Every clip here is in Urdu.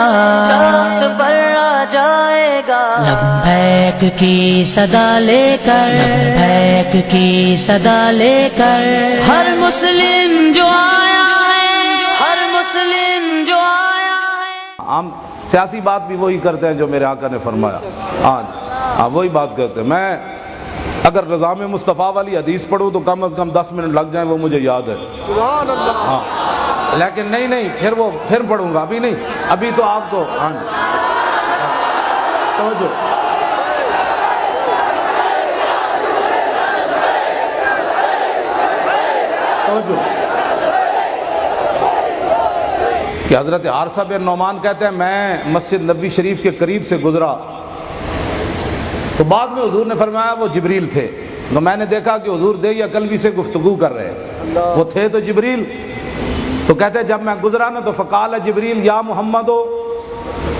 تخت پر آ جائے گا، لبیک کی صدا لے کر، لبیک کی صدا لے کر، ہر مسلم جو آیا ہے، ہر مسلم جو آیا ہے۔ ہم سیاسی بات بھی وہی کرتے ہیں جو میرے آقا نے فرمایا، ہاں وہی بات کرتے ہیں۔ میں اگر نظام مصطفیٰ والی حدیث پڑھوں تو کم از کم 10 منٹ لگ جائیں، وہ مجھے یاد ہے، سبحان اللہ۔ ہاں لیکن نہیں پھر پڑھوں گا، ابھی نہیں، ابھی تو آپ کو ہاں توجہ کہ حضرت عارثہ بن نعمان کہتے ہیں میں مسجد نبوی شریف کے قریب سے گزرا تو بعد میں حضور نے فرمایا وہ جبریل تھے، تو میں نے دیکھا کہ حضور دے یا کلوی سے گفتگو کر رہے ہیں، وہ تھے تو جبریل۔ تو کہتے ہیں جب میں گزرا نا تو فقال جبریل یا محمد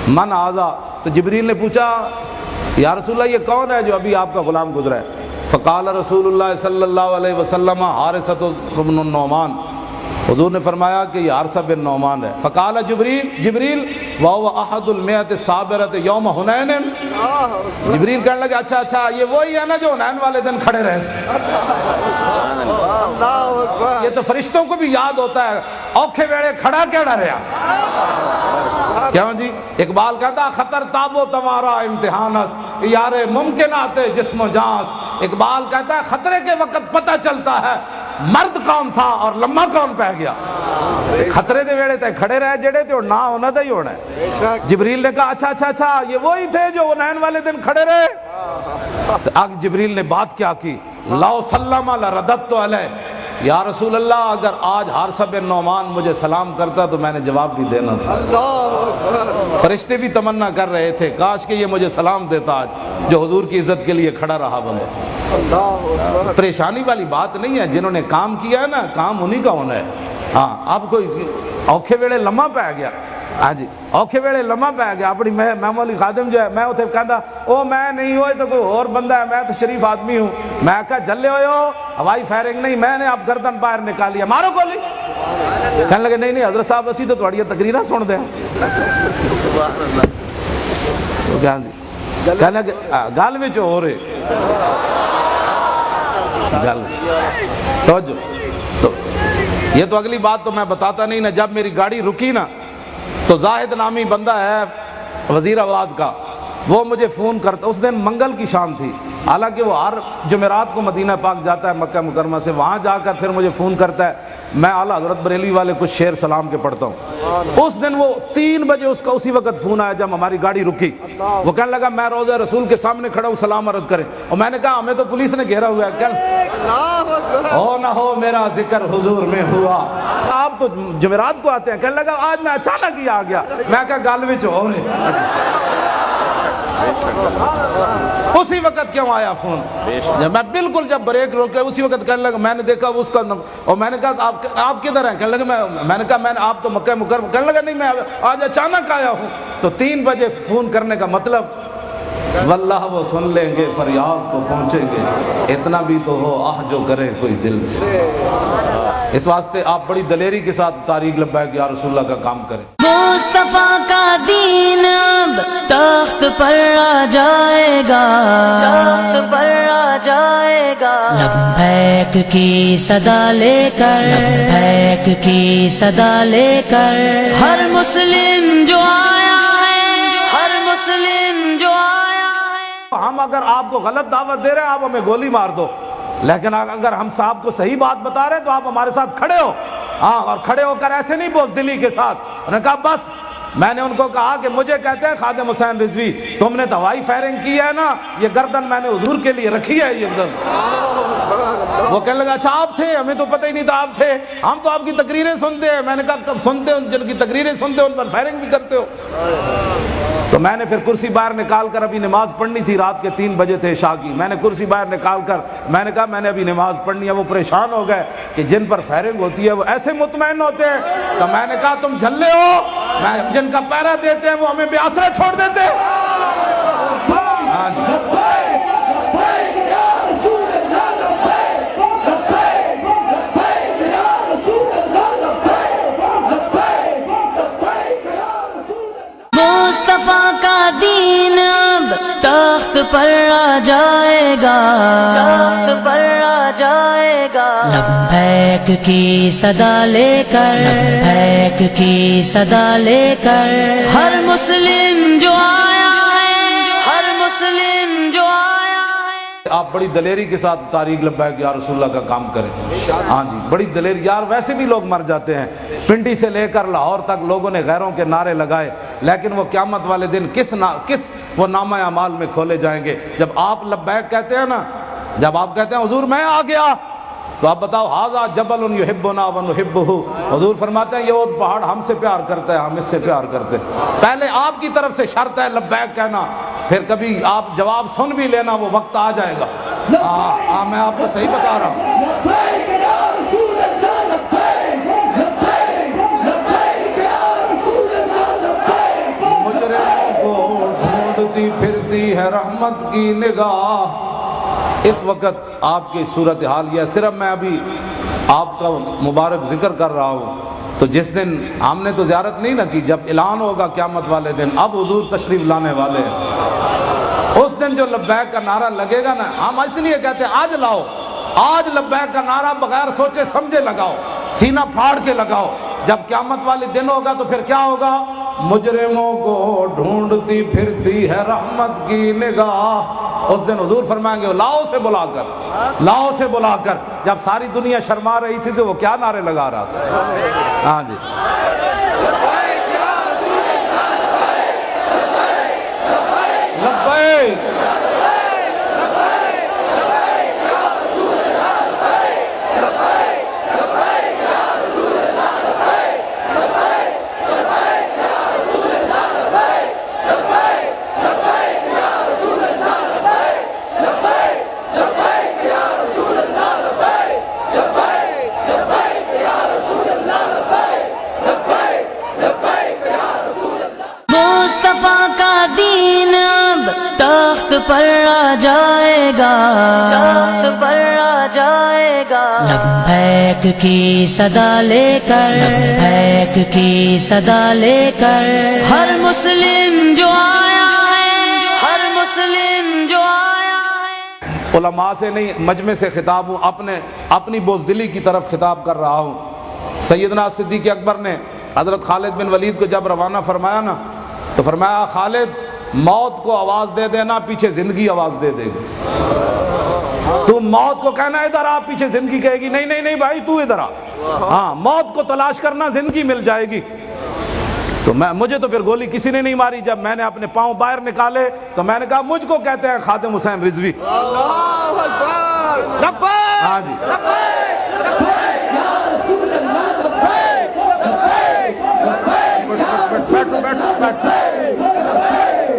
من آزا، تو جبریل نے پوچھا یا رسول اللہ یہ کون ہے جو ابھی آپ کا غلام گزرا ہے؟ فقال رسول اللہ صلی اللہ علیہ وسلم حارثہ بن النعمان، حضور نے فرمایا کہ یہ حارثہ بن نعمان ہے۔ فقال جبریل وهو احد المئۃ الصابرۃ یوم حنین، جبریل کہنے لگے اچھا یہ وہی ہے نا جو حنین والے دن کھڑے رہے تھے۔ یہ تو فرشتوں کو بھی یاد ہوتا ہے، اوکھے ویڑے کھڑا کیڑا رہا، کیوں جی؟ اقبال کہتا خطر تابو تمہارا امتحان است یار ممکنات جسم و جانس، اقبال کہتا ہے خطرے کے وقت پتہ چلتا ہے مرد کون تھا اور لمحہ کون پہ گیا۔ خطرے دے ویڑے تے کھڑے رہے جڑے تے نہ ہونا تھا ہی ہونا ہے۔ جبریل نے کہا اچھا یہ وہی تھے جو حنین والے دن کھڑے رہے۔ آگے جبریل نے بات کیا کی، لو سلم لرددت علیہ، یا رسول اللہ اگر آج حارثہ بن نعمان مجھے سلام کرتا تو میں نے جواب بھی دینا تھا۔ فرشتے بھی تمنا کر رہے تھے کاش کہ یہ مجھے سلام دیتا آج جو حضور کی عزت کے لیے کھڑا رہا بندہ۔ پریشانی والی بات نہیں ہے، جنہوں نے کام کیا ہے نا کام انہی کا ہونا ہے۔ ہاں اب کوئی اوکھے ویڑے لمحہ پہ گیا، ہاں جی اوکھے ویڑے لمحہ پہ گیا، اپنی میں مولی خادم جو ہے میں اتنے کہتا او میں نہیں ہوئے تو کوئی اور بندہ ہے، میں تو شریف آدمی ہوں، میں کہا جلے ہوئے ہو ہوائی فائرنگ نہیں، میں نے اب گردن باہر نکالی ہے مارو گولی۔ کہنے لگے نہیں حضرت صاحب اسی تو تھوڑی تقریرہ سن دیں۔ کہنے لگے گل وچ ہو رہے گل توجہ، تو یہ تو اگلی بات تو میں بتاتا نہیں نا۔ جب میری گاڑی رکی نا تو زاہد نامی بندہ ہے وزیر آباد کا، وہ مجھے فون کرتا، اس دن منگل کی شام تھی، حالانکہ وہ ہر جمعرات کو مدینہ پاک جاتا ہے مکہ مکرمہ سے، وہاں جا کر پھر مجھے فون کرتا ہے، میں اعلیٰ حضرت بریلوی والے کچھ شعر سلام کے پڑھتا ہوں۔ اس دن وہ 3 بجے اس کا اسی وقت فون آیا جب ہماری گاڑی رکی، وہ کہنے لگا میں روضہ رسول کے سامنے کھڑا ہوں سلام عرض کریں، اور میں نے کہا ہمیں تو پولیس نے گھیرا ہوا ہے، ہو نہ ہو میرا ذکر حضور میں ہوا، آپ تو جمعرات کو آتے ہیں۔ کہنے لگا آج میں اچانک ہی آ گیا، میں کہا گل وچ ہو رہے اسی وقت کیوں آیا فون؟ میں بالکل جب بریک روکے اسی وقت کہنے لگا، میں نے دیکھا اس کا، اور میں نے کہا آپ کدھر ہیں؟ کہنے لگا میں نے کہا آپ تو مکہ مکرمہ، کہنے لگا نہیں میں آج اچانک آیا ہوں۔ تو 3 بجے فون کرنے کا مطلب واللہ وہ سن لیں گے فریاد کو پہنچیں گے، اتنا بھی تو ہو آہ جو کرے کوئی دل سے۔ اس واسطے آپ بڑی دلیری کے ساتھ طریق لبیک یا رسول اللہ کا کام کریں۔ مصطفیٰ کا دین اب تخت پر آ جائے گا، تخت پر آ جائے گا، لبیک کی صدا لے کر، لبیک کی صدا لے کر، ہر مسلم جو آیا ہے، ہر مسلم جو آیا ہے۔ ہم اگر آپ کو غلط دعوت دے رہے ہیں آپ ہمیں گولی مار دو، لیکن اگر ہم صاحب کو صحیح بات بتا رہے ہیں تو آپ ہمارے ساتھ کھڑے ہو، ہاں، اور کھڑے ہو کر ایسے نہیں بزدلی کے ساتھ۔ انہوں نے کہا بس، میں نے ان کو کہا کہ مجھے کہتے ہیں خادم حسین رضوی، تم نے تو ہوائی فائرنگ کی ہے نا، یہ گردن میں نے حضور کے لیے رکھی ہے یہ گردن۔ وہ کہنے لگا اچھا آپ تھے، ہمیں تو پتہ ہی نہیں تھا آپ تھے، ہم تو آپ کی تقریریں سنتے ہیں۔ میں نے کہا کب سنتے ہو؟ جن کی تقریریں سنتے ہو ان پر فائرنگ بھی کرتے ہو؟ تو میں نے پھر کرسی باہر نکال کر، ابھی نماز پڑھنی تھی، رات کے 3 بجے تھے عشاء کی، میں نے کرسی باہر نکال کر میں نے کہا میں نے ابھی نماز پڑھنی ہے۔ وہ پریشان ہو گئے کہ جن پر فائرنگ ہوتی ہے وہ ایسے مطمئن ہوتے ہیں، تو میں نے کہا تم جھلے ہو، میں جن کا پہرا دیتے ہیں وہ ہمیں بے آسرا چھوڑ دیتے ہیں۔ ہاں جی پر آ جائے گا، تخت پر آ جائے گا، لبیک کی صدا لے کر، لبیک کی صدا لے کر، ہر مسلم جو آیا ہے، ہر مسلم جو آیا ہے، آپ بڑی دلیری کے ساتھ تاریخ لبیک یا رسول اللہ کا کام کریں. ہاں جی بڑی دلیری. یار ویسے بھی لوگ مر جاتے ہیں، پنڈی سے لے کر لاہور تک لوگوں نے غیروں کے نعرے لگائے، لیکن وہ قیامت والے دن کس وہ نامہ اعمال میں کھولے جائیں گے؟ جب آپ لبیک کہتے ہیں نا، جب آپ کہتے ہیں حضور میں آ گیا، تو آپ بتاؤ ھذا جبل یحبنا ونحبہ، حضور فرماتے ہیں یہ وہ پہاڑ ہم سے پیار کرتا ہے، ہم اس سے پیار کرتے ہیں. پہلے آپ کی طرف سے شرط ہے لبیک کہنا، پھر کبھی آپ جواب سن بھی لینا، وہ وقت آ جائے گا. میں آپ کو صحیح بتا رہا ہوں. مجرموں کو ڈھونڈتی پھرتی ہے رحمت کی نگاہ. اس وقت آپ کی صورتحال یہ ہے. صرف میں ابھی آپ کا مبارک ذکر کر رہا ہوں، تو جس دن ہم نے تو زیارت نہیں نہ کی، جب اعلان ہوگا قیامت والے دن اب حضور تشریف لانے والے ہیں، اس دن جو لبیک کا نعرہ لگے گا نا، ہم اس لیے کہتے ہیں آج لاؤ، آج لبیک کا نعرہ بغیر سوچے سمجھے لگاؤ، سینہ پھاڑ کے لگاؤ. جب قیامت والے دن ہوگا تو پھر کیا ہوگا؟ مجرموں کو ڈھونڈتی پھرتی ہے رحمت کی نگاہ. اس دن حضور فرمائیں گے لاؤ سے بلا کر، لاؤ سے بلا کر. جب ساری دنیا شرما رہی تھی تو وہ کیا نعرے لگا رہا تھا. ہاں جی لبیک. مصطفیٰ کا دین اب تخت پر آ جائے گا، تخت پر آ جائے گا، لبیک کی صدا لے کر، لبیک کی صدا لے کر، ہر مسلم جو آیا ہے، ہر مسلم جو آیا ہے. علماء سے نہیں، مجمع سے خطاب ہوں، اپنی بزدلی کی طرف خطاب کر رہا ہوں. سیدنا صدیق اکبر نے حضرت خالد بن ولید کو جب روانہ فرمایا نا، تو فرمایا خالد موت کو آواز دے دینا، پیچھے زندگی آواز دے دے گی. تو موت کو کہنا ادھر آ، پیچھے زندگی کہے گی نہیں نہیں نہیں بھائی تو ادھر آ. ہاں موت کو تلاش کرنا، زندگی مل جائے گی. تو مجھے تو پھر گولی کسی نے نہیں ماری. جب میں نے اپنے پاؤں باہر نکالے تو میں نے کہا مجھ کو کہتے ہیں خادم حسین رضوی. ہاں جی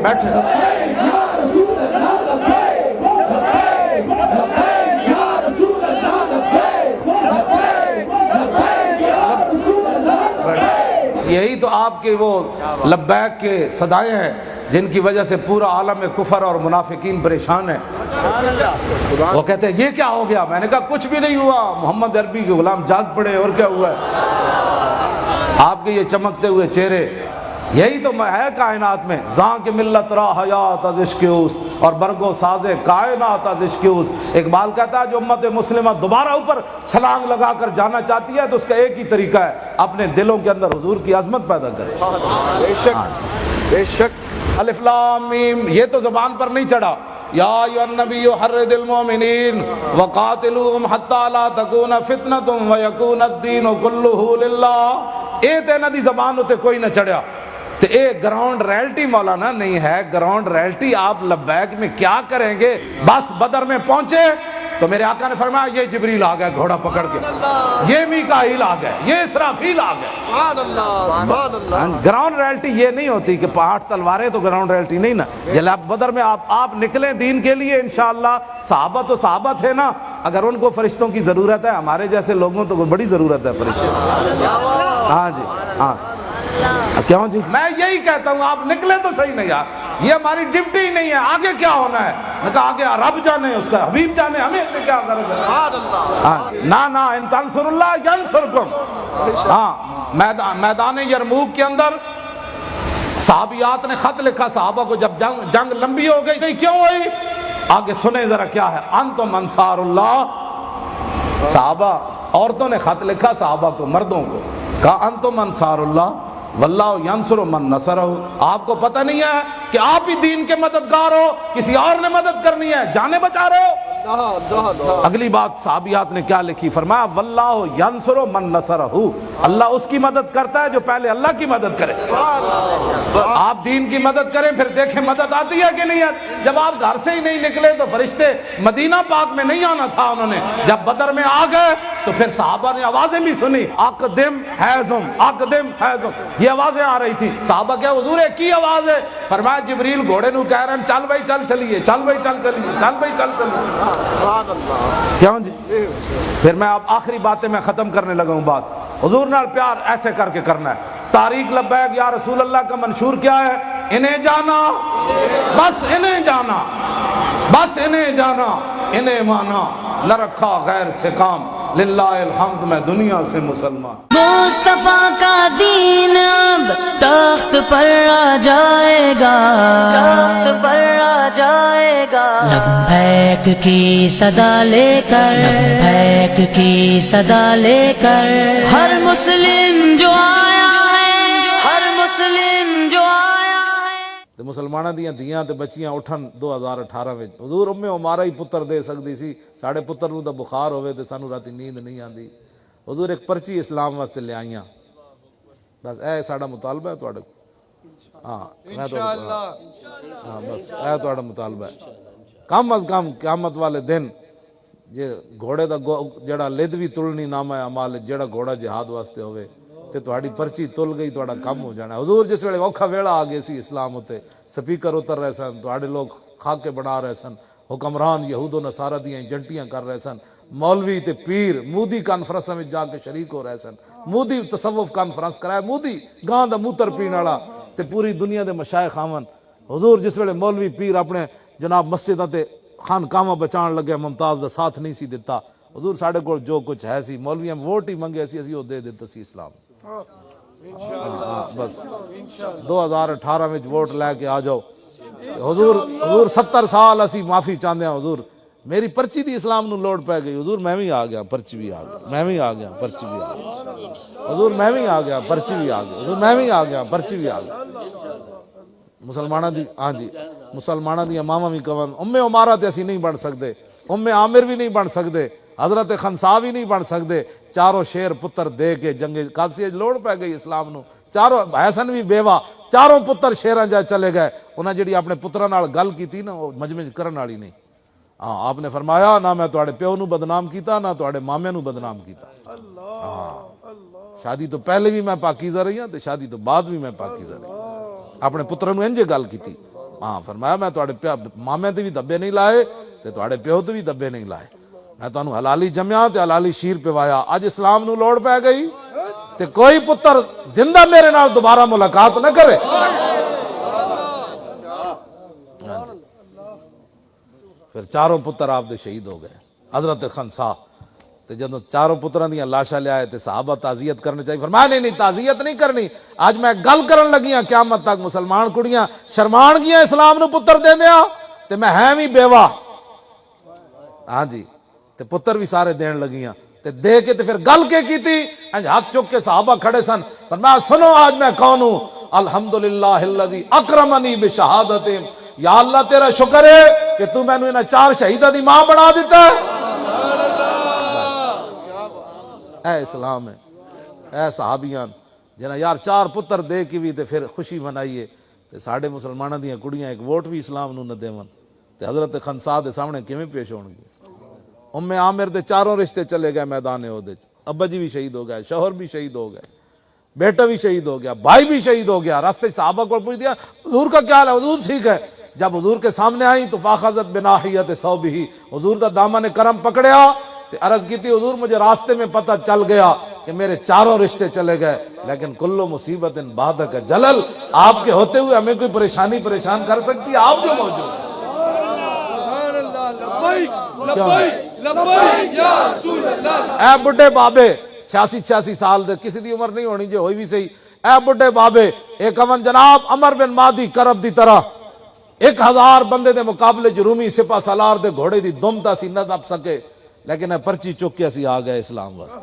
بیٹھے. یہی تو آپ کے وہ لبیک کے صدائیں ہیں جن کی وجہ سے پورا عالم کفر اور منافقین پریشان ہے. وہ کہتے ہیں یہ کیا ہو گیا؟ میں نے کہا کچھ بھی نہیں ہوا، محمد عربی کے غلام جاگ پڑے، اور کیا ہوا ہے؟ آپ کے یہ چمکتے ہوئے چہرے، یہی تو ہے کائنات میں. زاں کے ملت را حیات از عشق اوست، اور برگو سازے کائنات از عشق اوست. اقبال کہتا ہے جو امت مسلمہ دوبارہ اوپر چھلانگ لگا کر جانا چاہتی ہے تو اس کا ایک ہی طریقہ ہے، اپنے دلوں کے اندر حضور کی عظمت پیدا کرے. بے شک بے شک. الف لام میم یہ تو زبان پر نہیں چڑھا. یا ایھا النبی حرض المؤمنین وقاتلوہم حتی لا تکون فتنۃ ویکون الدین کلہ للہ. اے تے نہ دی زبان ہوتے کوئی نہ چڑھیا. تو اے گراؤنڈ ریلٹی مولانا نہیں ہے. گراؤنڈ ریلٹی آپ لبیک میں کیا کریں گے؟ بس بدر میں پہنچے تو میرے آقا نے فرمایا یہ جبریل آ گئے گھوڑا پکڑ کے، یہ میکائیل آ گئے، یہ اسرافیل آ گئے. سبحان اللہ سبحان اللہ. گراؤنڈ ریلٹی یہ نہیں ہوتی کہ 8 تلواریں تو گراؤنڈ ریلٹی نہیں نا. جب بدر میں آپ نکلیں دین کے لیے انشاءاللہ. صحابہ تو صحابہ تھے نا، اگر ان کو فرشتوں کی ضرورت ہے، ہمارے جیسے لوگوں تو بڑی ضرورت ہے فرشتوں. ہاں جی ہاں کیوں جی میں یہی کہتا ہوں آپ نکلے تو صحیح نہیں یار، یہ ہماری ڈیوٹی ہی نہیں ہے. آگے کیا ہونا ہے؟ میں کہا آگے رب جانے، اس کا حبیب جانے، ہمیں سے کیا غرض ہے؟ سبحان اللہ. نا ان تنصر اللہ ینصرکم. ہاں میدان یرموک کے اندر صحابیات نے خط لکھا صحابہ کو، جب جنگ لمبی ہو گئی کیوں ہوئی؟ آگے سنیں ذرا کیا ہے، انتم انصار اللہ۔ صحابہ عورتوں نے خط لکھا صحابہ کو، مردوں کو، کہا انتم انصار اللہ واللہ ینصر من نصرہ۔ آپ کو پتہ نہیں ہے کہ آپ ہی دین کے مددگار ہو، کسی اور نے مدد کرنی ہے، جانیں بچا رہے ہو۔ اگلی بات صحابیات نے کیا لکھی، فرمایا واللہ ینصر من نصرہ، اللہ اس کی مدد کرتا ہے جو پہلے اللہ کی مدد کرے۔ آپ دین کی مدد کریں پھر دیکھیں مدد آتی ہے کہ نہیں آتی۔ جب آپ گھر سے ہی نہیں نکلے تو فرشتے مدینہ پاک میں نہیں آنا تھا، انہوں نے جب بدر میں آ گئے تو پھر صحابہ نے آوازیں بھی سنی، اقدم حیزم اقدم حیزم، یہ آوازیں آ رہی تھی۔ صحابہ کیا حضور ایک ہی آواز ہے؟ فرمایا جبریل گھوڑے نو کہہ رہے ہیں چل بھائی چل چلیے، چل بھائی چل چلیے، چل بھائی چل چلیے۔ سبحان اللہ۔ کیوں جی؟ پھر میں اب آخری باتیں میں ختم کرنے لگا ہوں بات۔ حضور نال پیار ایسے کر کے کرنا ہے۔ طارق لبیک یا رسول اللہ کا منشور کیا ہے؟ انہیں جانا، بس انہیں جانا، بس انہیں جانا، انہیں مانا، نہ رکھا غیر سے کام، للہ الحمد میں دنیا سے مسلمان۔ مصطفیٰ کا دین اب تخت پر آ جائے گا، تخت پر آ جائے گا، لبیک کی صدا لے کر، لبیک کی صدا لے کر، ہر مسلم جو آیا ہے، ہر مسلم جو آیا ہے۔ تے مسلماناں دیاں دھیاں تے بچیاں اٹھن 2018 وچ حضور امی عمارہ ہی پتر دے سکدی سی، ساڈے پتر نوں تے بخار ہوے تے سانوں راتی نیند نہیں آندی، حضور ایک پرچی اسلام واسطے لے آئیاں، بس اے ساڈا مطالبہ ہے تواڈے ہاں انشاءاللہ، ہاں بس اے تواڈا مطالبہ ہے۔ کم از کم قیامت والے دن جے گھوڑے دا جڑا لد بھی تلنی نامہ اعمال، جڑا گھوڑا جہاد واسطے ہوئے تے تہاڈی پرچی تل گئی، تہاڈا کم ہو جانا ہے۔ حضور جس ویلے اوکھا ویلا آ گئے سی اسلام اُتے، سپیکر اتر رہے سن، تہاڈے لوگ خاکے بنا رہے سن، حکمران یہود و نصارہ دیاں ایجنٹیاں کر رہے سن، مولوی تے پیر مودی کانفرنس میں جا کے شریک ہو رہے سن، مودی تصوف کانفرنس کرائے، مودی گاں دا موتر پین والا تے پوری دنیا دے مشائخ آون۔ حضور جس ویلے مولوی پیر اپنے جناب مسجداں تے خانقاہاں بچان لگے، ممتاز دا ساتھ نہیں سی دیتا، حضور ساڈے کول جو کچھ ہے سی، مولویاں ووٹ ہی منگے سی، اسی وہ دے دیتا سی اسلام۔ بس 2018 میں ووٹ لے کے آ جاؤ۔ حضور 70 سال اسی معافی چاہتے ہیں، حضور میری پرچی دی اسلام نو لوڑ پہ گئی، حضور میں بھی آ گیا، پرچی بھی آ گیا، میں بھی آ گیا، پرچی بھی آ گیا، حضور میں بھی آ گیا، پرچی بھی آ گیا، حضور میں بھی آ گیا، پرچی بھی آ گیا۔ مسلمانہ دی ہاں جی مسلمانہ دی امامہ بھی کون ام عمارہ تے اسی نہیں بن سکتے، ام عامر بھی نہیں بن سکتے، حضرت خنسا بھی نہیں بن سکتے، چاروں شیر پتر دے کے جنگ قادسیہ لوڑ پہ گئی اسلام نو، چاروں حسن بھی بیوہ، چاروں پتر شیراں جا چلے گئے، انہاں جڑی اپنے پتراں نال گل کیتی نا وہ مجمع کرن والی نہیں۔ ہاں آپ نے فرمایا نہ میں تواڈے پیو نو بدنام کیتا نہ تواڈے مامے نو بدنام کیتا۔ ہاں شادی تو پہلے بھی میں پاکیزہ رہی ہوں تے شادی تو بعد بھی میں پاکیزہ رہی ہوں، اپنے پتراں نو انجے گل کیتی۔ ہاں فرمایا میں تواڈے مامے تے بھی دبے نہیں لائے تے تواڈے پیو تے بھی دبے نہیں لائے، میں تانوں حلالی جمیا تے حلالی شیر پوایا۔ اج اسلام نو لوڑ پہ گئی تے کوئی پتر زندہ میرے نال دوبارہ ملاقات نہ کرے۔ پھر چاروں پتر آپ دے شہید ہو گئے، حضرت خنسا تے جدوں چاروں پتراں دیاں لاشاں لے آئے تے صحابہ تعزیت کرنے چاہیے، فرمایا نہیں تعزیت نہیں کرنی، آج میں گل کرن لگیاں قیامت تک مسلمان کڑیاں شرمان گیاں اسلام نو پتر دے دیا تے میں ہے بھی بیوہ، ہاں جی تے پتر بھی سارے دین لگیاں تے دے کے تے پھر گل کے کیتی، ہاتھ چک کے صحابہ کھڑے سن، فرمایا سنو آج میں کون ہوں، الحمدللہ الذی اکرمنی بشہادت، یا اللہ تیرا شکر ہے کہ تو میں نے انہاں چار شہیدہ دی ماں بنا دیتا ہے۔ اے اسلام ہے، اے صحابیان جنہاں یار چار پتر دے کی بھی تے پھر خوشی منائیے تے ساڑھے مسلمانہ دیاں کڑیاں ایک ووٹ بھی اسلام نو نہ دیون تے حضرت خنسا دے سامنے کیویں پیش ہون گی۔ ام عامر دے چاروں رشتے چلے گئے میدان احد، ابا جی بھی شہید ہو گئے، شوہر بھی شہید ہو گئے، بیٹا بھی شہید ہو گیا، بھائی بھی شہید ہو گیا۔ راستے صحابہ کو پوچھ دیا حضور کا کیا حال ہے، حضور ٹھیک ہے۔ جب حضور کے سامنے آئی تو فاخذت بناحیت ثوبہ، حضور دا دامن کرم پکڑیا تے عرض کی تھی حضور مجھے راستے میں پتہ چل گیا کہ میرے چاروں رشتے چلے گئے، لیکن کل مصیبت بعدک جلل، آپ کے ہوتے ہوئے ہمیں کوئی پریشان کر سکتی ہے، آپ جو موجود ہیں۔ اے بڑھے بابے 86 سال دے، کسی دی عمر نہیں ہونی جو ہوئی بھی صحیح اے بڈھے بابے ایک کون جناب عمر بن مادی کرب دی طرح 1000 بندے دے مقابلے جرومی سپاہ سالار دے گھوڑے دی دم تا سی نہ دب سکے، لیکن اے پرچی چک کے اسی آ گئے اسلام واسطے۔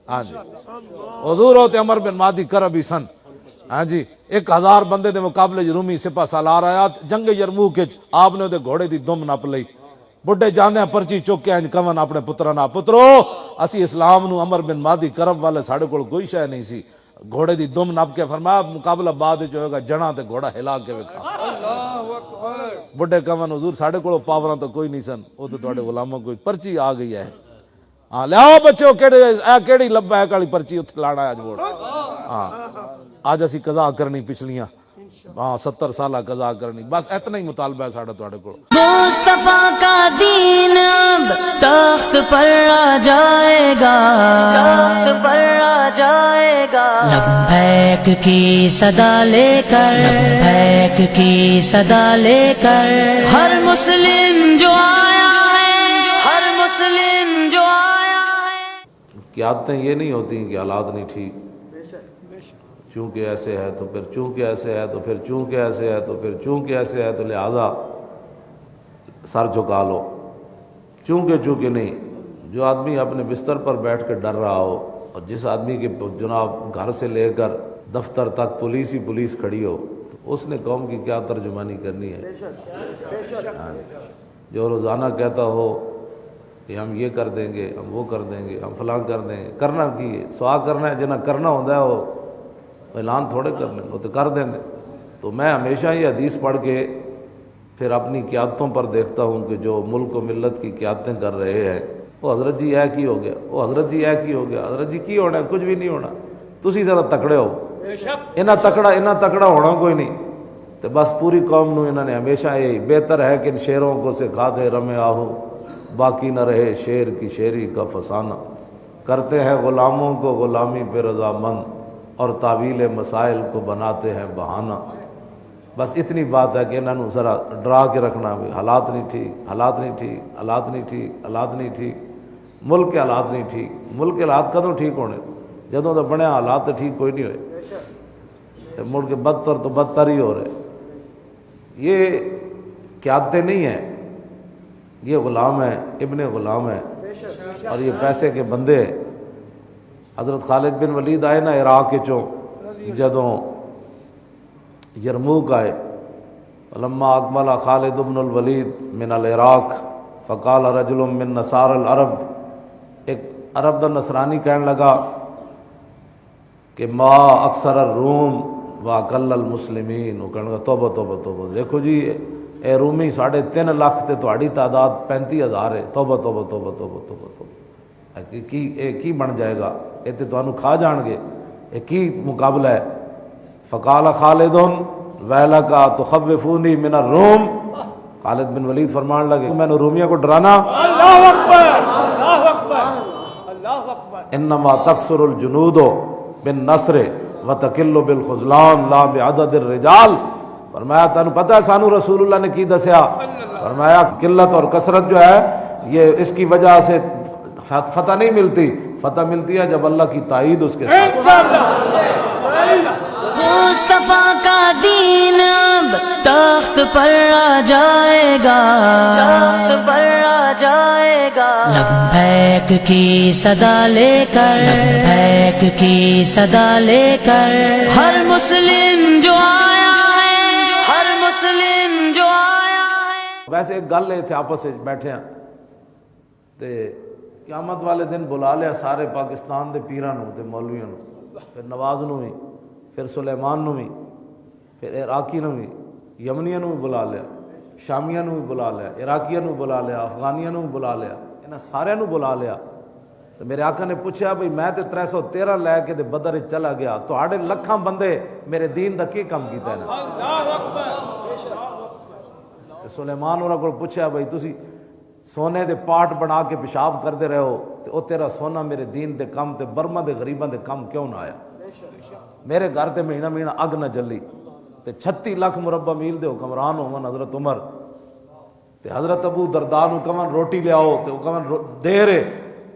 ہاں جی حضور ہوتے عمر بن مادی کرب ہی سن، ہاں جی 1000 بندے دے مقابلے جرومی سپاہ سالار آیا جنگ یرموک وچ، آپ نے دے گھوڑے دی دم نپ لئی، بڈھے جاندے پرچی چک کے انج کون اپنے پتراں پترو اسی اسلام نو عمر بن مادی کرب والے ساڈے کول کوئی شے نہیں سی، گھوڑے دی دم نپ کے فرمایا مقابلہ بعد وچ ہوئے گا، جنا تے گھوڑا ہلا کے وکھا۔ بڈھے کون حضور ساڈے کول پاوراں تو کوئی نہیں سن، او تے تواڈے غلاماں کوئی پرچی آ گئی ہے، ہاں لیاؤ بچو کیڑی لبیک والی پرچی اتھے لانا اج ووٹ، ہاں آج اسی قضا کرنی پچھلیاں، ہاں 70 سالہ قضا کرنی، بس اتنا ہی مطالبہ ہے ساڈا تواڈے کول۔ مصطفیٰ کا دین اب تخت پر آ جائے گا، تخت پر آ جائے گا، لبیک کی صدا لے کر، لبیک کی صدا لے کر، ہر مسلم جو آیا ہے، ہر مسلم جو آیا ہے۔ قیادتیں یہ نہیں ہوتی کہ حالات نہیں ٹھیک، چونکہ ایسے ہے تو پھر چونکہ ایسے ہے تو پھر چونکہ ایسے ہے تو پھر چونکہ ایسے ہے تو لہذا سر جھکا لو، چونکہ نہیں۔ جو آدمی اپنے بستر پر بیٹھ کے ڈر رہا ہو، اور جس آدمی کے جناب گھر سے لے کر دفتر تک پولیس ہی پولیس کھڑی ہو، تو اس نے قوم کی کیا ترجمانی کرنی ہے؟ جو روزانہ کہتا ہو کہ ہم یہ کر دیں گے، ہم وہ کر دیں گے، ہم فلاں کر دیں گے، کرنا کی ہے؟ سوا کرنا ہے، جنہیں کرنا ہوتا ہے وہ اعلان تھوڑے کر لیں، وہ تو کر دیں گے۔ تو میں ہمیشہ یہ حدیث پڑھ کے پھر اپنی قیادتوں پر دیکھتا ہوں کہ جو ملک و ملت کی قیادتیں کر رہے ہیں، وہ حضرت جی اے کی ہو گیا، وہ حضرت جی اے کی ہو گیا، حضرت جی کی ہونا ہے؟ کچھ بھی نہیں ہونا، تسی ذرا تکڑے ہو، انہاں تکڑا ہونا کوئی نہیں۔ تو بس پوری قوم نو انہوں نے ہمیشہ یہی بہتر ہے کہ ان شیروں کو سکھا دے رمے آہو، باقی نہ رہے شیر کی شیری کا فسانہ، کرتے ہیں غلاموں کو غلامی پہ رضامند، اور تعویل مسائل کو بناتے ہیں بہانہ۔ بس اتنی بات ہے کہ انہوں نے ذرا ڈرا کے رکھنا بھی حالات نہیں ٹھیک، حالات نہیں ٹھیک، حالات نہیں ٹھیک، حالات نہیں ٹھیک، ملک کے حالات نہیں ٹھیک۔ ملک کے حالات کدوں ٹھیک ہونے؟ جدوں تو بنے حالات تو ٹھیک کوئی نہیں ہوئے، مڑ کے بدتر تو بدتر ہی ہو رہے۔ یہ قیادتیں نہیں ہیں، یہ غلام ہیں، ابن غلام ہیں، اور یہ پیسے کے بندے ہیں۔ حضرت خالد بن ولید آئے نا عراق کے جدوں یرموک آئے، لما اقبل خالد بن الولید من العراق فقال رجل من نصار العرب، ایک عرب دا نصرانی کہنے لگا کہ ما اکثر الروم واقل المسلمین، وہ کہنے لگا توبہ توبہ توبہ، دیکھو جی اے رومی 3.5 لاکھ تے تہاڈی تعداد 35,000 ہے، توبہ توبہ توبہ توبہ توبہ توبہ، کی بن جائے گا؟ یہ تو تانوں کھا جان گے، یہ کی مقابلہ ہے؟ فقال خالد ویلک تخوفونی من الروم، خالد بن ولید فرمان لگے میں نے رومیوں کو ڈرانا؟ اللہ اکبر، اللہ اکبر، اللہ اکبر، انما تکثر الجنود بالنصر وتقل بالخذلان لا بعدد الرجال۔ فرمایا تانوں پتہ ہے سانو رسول اللہ نے کی دسیا؟ فرمایا قلت اور کثرت جو ہے یہ اس کی وجہ سے فتح نہیں ملتی، فتح ملتی ہے جب اللہ کی تائید اس کے ساتھ۔ مصطفیٰ کا دین اب تخت پر آ جائے گا، تخت پر آ جائے گا، لبیک کی صدا لے کر، لبیک کی صدا لے کر، ہر مسلم جو آیا ہے، ہر مسلم جو آیا ہے۔ ویسے ایک گل تھے آپس سے بیٹھے ہیں تے قیامت والے دن بلا لیا سارے پاکستان دے پیراں نو تے مولویاں نو، پھر نواز نو بھی، پھر سلیمان نو بھی، پھر عراقی نو بھی، یمنیاں نو بھی بلا لیا، شامیاں نو بھی بلا لیا، عراقیاں نو بلا لیا، افغانیاں نو بھی بلا لیا، انہاں سارے نو بلا لیا۔ تو میرے آقا نے پوچھا بھئی میں تے 313 لے کے تے بدر چلا گیا، تہاڈے لکھاں بندے میرے دین دا کی کم کیتا ہے نا؟ سلیمان انہاں کو پوچھا بھئی تسی سونے دے پاٹ بنا کے پیشاب کرتے رہے ہو تے او تیرا سونا میرے دین دے کم تے برما دے غریباں دے کم کیوں نہ آیا؟ میرے گھر تے مہینہ مہینہ اگ نہ جلی تے 36 لاکھ مربع میل دے حکمران ہون حضرت عمر تے حضرت ابو درداء نو کون روٹی لیاؤ تے او کون دے رہے،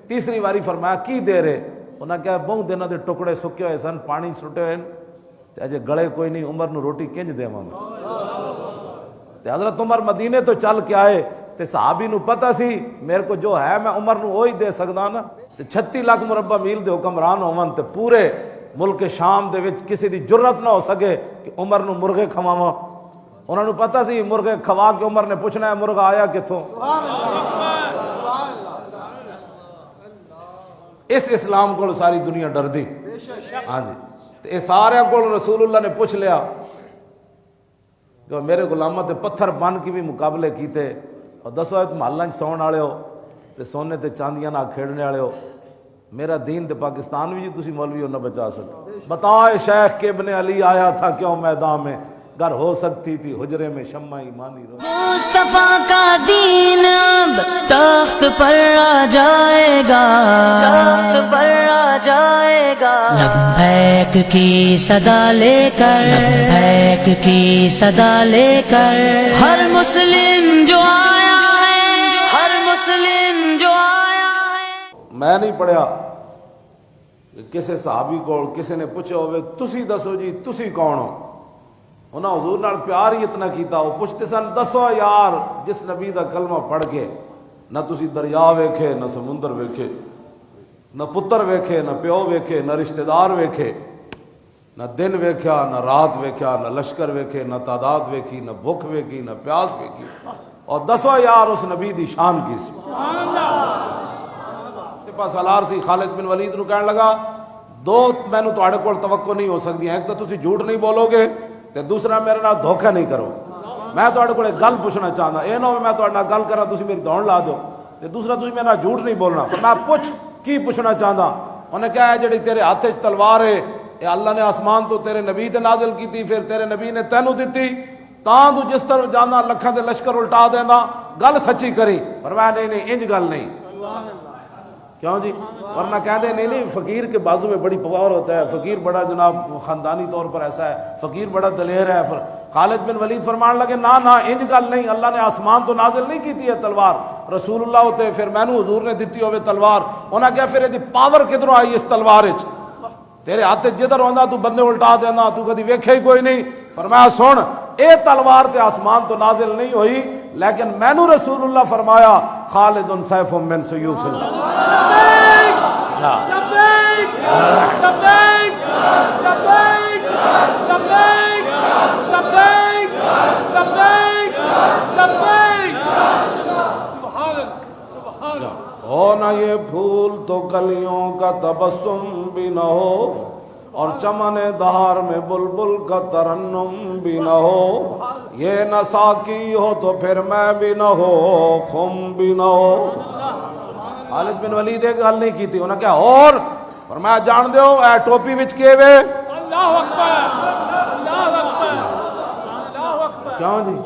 تیسری واری فرمایا کی دے رہے؟ انہیں کہا بہت دنوں کے ٹکڑے سکے ہوئے سن پانی سٹے ہوئے تے اجے گلے کوئی نہیں عمر نو روٹی کنج دیواں میں تے حضرت عمر مدینے تو چل کے آئے تے صحابی نو پتہ سی میرے کو جو ہے میں عمر نو وہی دے سکدا نا تے 36 لاکھ مربع میل دے حکمران ہون تے پورے ملک شام دے وچ کسی دی جرت نہ ہو سکے کہ عمر نو مرغے کھواواں انہاں نو پتہ سی مرغے کھوا کے عمر نے پوچھنا ہے مرغا آیا کتھوں اس اسلام کو ساری دنیا ڈر دی ہاں جی تے اے سارے کو رسول اللہ نے پوچھ لیا کہ میرے غلاماں تے پتھر بن کے بھی مقابلے کیتے اور دسو محلہ سون والے ہو تے سونے تے چاندیاں نہ کھیڑنے والے ہو میرا دین تے پاکستان بھی تسی مولوی نہ بچا سکتے بتائے شیخ کے ابن علی آیا تھا کیوں میدان میں گر ہو سکتی تھی حجرے میں شمع ایمانی رو مصطفیٰ کا دین اب تخت پر آ جائے گا تخت پر آ جائے گا لبیک کی صدا لے کر لبیک کی صدا لے کر ہر مسلم جو آیا ہے ہر مسلم جو آیا ہے میں نہیں پڑھیا کہ کسی صحابی کو کسی نے پوچھا ہوئے تسی دسو جی تسی کون ہو انہاں حضور نال پیار ہی اتنا کیتا وہ پوچھتے سن دسو یار جس نبی دا کلمہ پڑھ کے نہ تسی دریا ویکھے نہ سمندر ویکھے نہ پتر ویکھے نہ پیو ویکھے نہ رشتہ دار ویکھے نہ دن ویکھیا نہ رات ویکھیا نہ لشکر ویکھے نہ تعداد ویکھی نہ بھوک ویکھی نہ پیاس ویکھی اور دسو یار اس نبی دی شان کی سی سپاہ سالار سی خالد بن ولید نو کہنے لگا دو میں نو تواڈے کول توقع نہیں ہو سکتی ایک تو تسی جھوٹ نہیں بولو گے تے دوسرا میرے نال دھوکا نہیں کرو میں تواڈے کول ایک گل پوچھنا چاہنا اے نہ ہو میں تواڈے نال گل کراں تسی میری دوڑ لا دو تے دوسرا تسی میرے نال جھوٹ نہیں بولنا فرمایا پوچھ کی پوچھنا چاہندا انہیں کہا ہے جڑی تیرے ہاتھ وچ تلوار ہے اے اللہ نے آسمان تو تیرے نبی تے نازل کیتی پھر تیرے نبی نے تینوں دتی تاں تو جس طرف جانا لکھاں دے لشکر الٹا دیندا گل سچی کری فرمایا نہیں نہیں انج گل نہیں کیوں جی ورنہ کہتے نہیں فقیر کے بازو میں بڑی پاور ہوتا ہے فقیر بڑا جناب خاندانی طور پر ایسا ہے فقیر بڑا دلیر ہے خالد بن ولید فرمان لگے نا نا انج گل نہیں اللہ نے آسمان تو نازل نہیں کیتی ہے تلوار رسول اللہ ہوتے پھر مینوں حضور نے دیتی ہوئے تلوار انہاں کہا پھر یہ پاور کدھروں آئی اس تلوار وچ تیرے ہاتھ جدھر ہوندا تو بندے الٹا دینا تو کدی ویکھیا ہی کوئی نہیں فرمایا سن اے تلوار تے آسمان تو نازل نہیں ہوئی لیکن مینوں رسول اللہ فرمایا خالد سیف من سیوف ہو نہ یہ پھول تو کلیوں کا تبسم بھی نہ ہو اور چمن دہار میں بلبل کا ترنم بھی نہ ہو یہ نہ ساقی ہو تو پھر میں بھی نہ ہو خم بھی نہ ہو خالد بن ولید ایک گل نہیں کی تھی انہوں نے کہا اور فرمایا جان دیو اے ٹوپی وچ کیے وے اللہ اکبر اللہ اکبر کیوں جی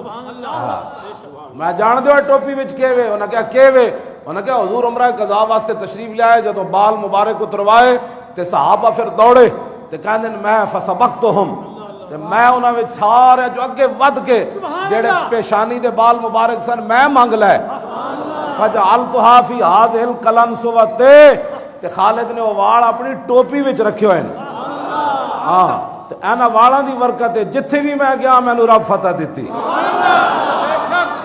میں جان دیو اے ٹوپی وچ کیے وے انہوں نے کہا کیے وے انہوں نے کہا حضور عمرہ قضا واسطے تشریف لے آئے جدوں بال مبارک کو تروائے تے صحابہ پھر دوڑے تے کہندے میں فسبقتہم تے میں انہاں وچ سارے جو اگے ود کے جڑے پیشانی دے بال مبارک سن میں مانگ لے فجعلتھا فی ھذہ القلنسوۃ تے خالد نے وہ وال اپنی ٹوپی وچ رکھے ہوئے ہاں تے انہاں والاں دی برکت ہے جتھے بھی میں گیا مینوں رب فتح دتی